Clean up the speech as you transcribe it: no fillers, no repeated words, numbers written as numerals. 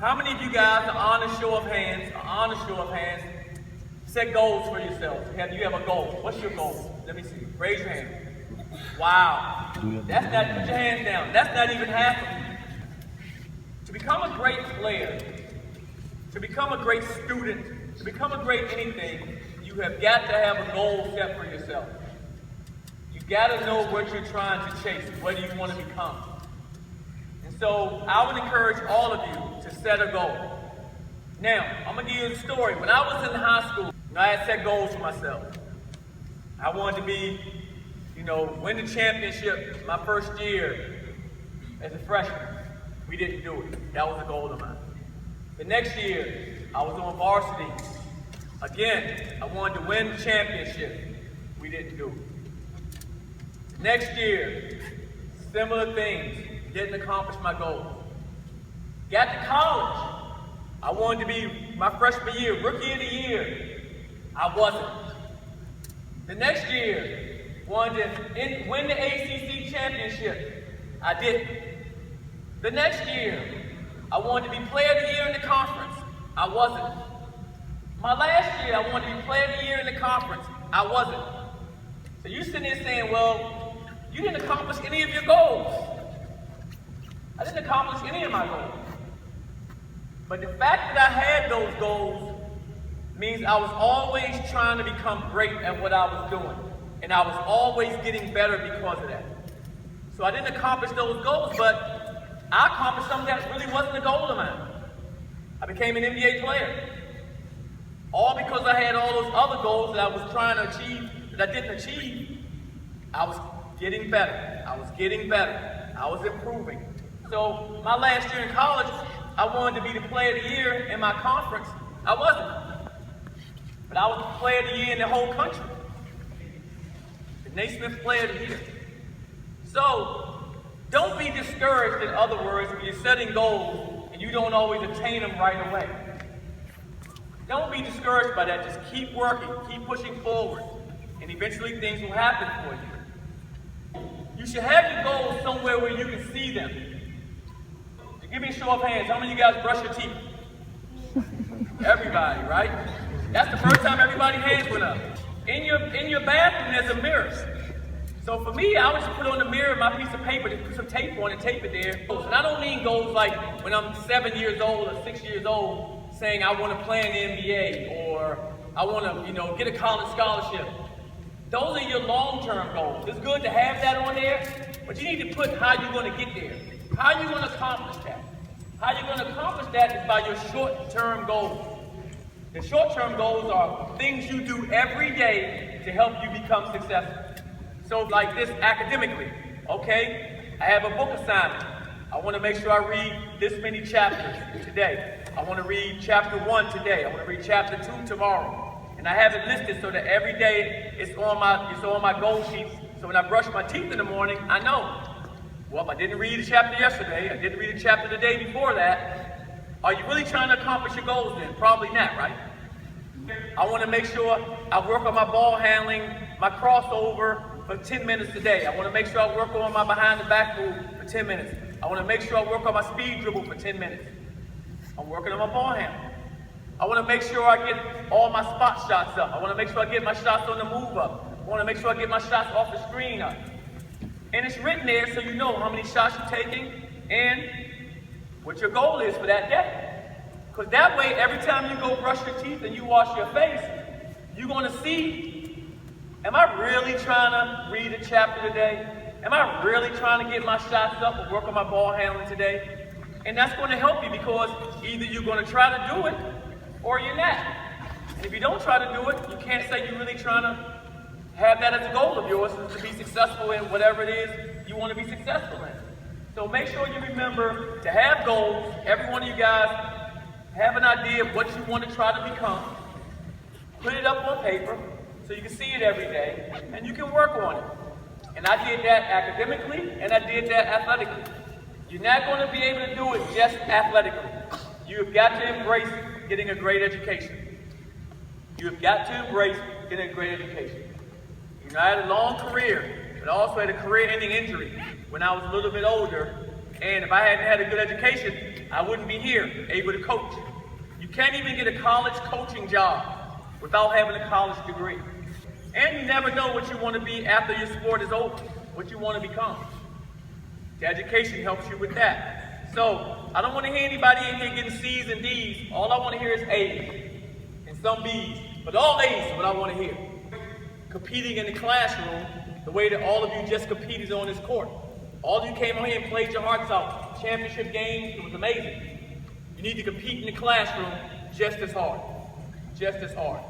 How many of you guys, an honest show of hands, set goals for yourselves? You have a goal. What's your goal? Let me see. Raise your hand. Wow. That's not, put your hands down. That's not even half of you. To become a great player, to become a great student, to become a great anything, you have got to have a goal set for yourself. You got to know what you're trying to chase, what do you want to become. And so I would encourage all of you to set a goal. Now, I'm going to give you a story. When I was in high school, I had set goals for myself. I wanted to be, win the championship my first year as a freshman. We didn't do it. That was a goal of mine. The next year, I was on varsity. Again, I wanted to win the championship. We didn't do it. The next year, similar things. Didn't accomplish my goals. Got to college. I wanted to be my freshman year, rookie of the year. I wasn't. The next year, wanted to win the ACC championship. I didn't. The next year, I wanted to be player of the year in the conference. I wasn't. My last year, I wanted to be player of the year in the conference. I wasn't. So you sitting there saying, well, you didn't accomplish any of your goals. I didn't accomplish any of my goals. But the fact that I had those goals means I was always trying to become great at what I was doing. And I was always getting better because of that. So I didn't accomplish those goals, but I accomplished something that really wasn't a goal of mine. I became an NBA player. All because I had all those other goals that I was trying to achieve that I didn't achieve. I was getting better. I was improving. So my last year in college, I wanted to be the player of the year in my conference. I wasn't. But I was the player of the year in the whole country. The Naismith player of the year. So don't be discouraged, in other words, when you're setting goals and you don't always attain them right away. Don't be discouraged by that. Just keep working, keep pushing forward, and eventually things will happen for you. You should have your goals somewhere where you can see them. Give me a show of hands. How many of you guys brush your teeth? Everybody, right? That's the first time everybody's hands went up. In your bathroom, there's a mirror. So for me, I would just put on the mirror my piece of paper, just put some tape on and tape it there. And I don't mean goals like when I'm 7 years old or 6 years old, saying I want to play in the NBA or I want to, get a college scholarship. Those are your long-term goals. It's good to have that on there, but you need to put how you're going to get there. How are you going to accomplish that? How you're going to accomplish that is by your short-term goals. The short-term goals are things you do every day to help you become successful. So like this academically, okay? I have a book assignment. I want to make sure I read this many chapters today. I want to read chapter 1 today. I want to read chapter 2 tomorrow. And I have it listed so that every day it's on my goal sheets. So when I brush my teeth in the morning, I know. Well, I didn't read a chapter yesterday. I didn't read a chapter the day before that. Are you really trying to accomplish your goals then? Probably not, right? I want to make sure I work on my ball handling, my crossover for 10 minutes a day. I want to make sure I work on my behind the back move for 10 minutes. I want to make sure I work on my speed dribble for 10 minutes. I'm working on my ball handling. I want to make sure I get all my spot shots up. I want to make sure I get my shots on the move up. I want to make sure I get my shots off the screen up. And it's written there so you know how many shots you're taking and what your goal is for that day. Because that way, every time you go brush your teeth and you wash your face, you're going to see, am I really trying to read a chapter today? Am I really trying to get my shots up or work on my ball handling today? And that's going to help you because either you're going to try to do it or you're not. And if you don't try to do it, you can't say you're really trying to have that as a goal of yours, is to be successful in whatever it is you want to be successful in. So make sure you remember to have goals. Every one of you guys have an idea of what you want to try to become. Put it up on paper so you can see it every day and you can work on it. And I did that academically and I did that athletically. You're not going to be able to do it just athletically. You've got to embrace getting a great education. You've got to embrace getting a great education. I had a long career, but I also had a career-ending injury when I was a little bit older, And if I hadn't had a good education, I wouldn't be here, able to coach. You can't even get a college coaching job without having a college degree. And you never know what you want to be after your sport is over, what you want to become. The education helps you with that. So I don't want to hear anybody in here getting C's and D's. All I want to hear is A's and some B's. But all A's is what I want to hear. Competing in the classroom the way that all of you just competed on this court. All of you came on here and played your hearts out. Championship games, it was amazing. You need to compete in the classroom just as hard. Just as hard.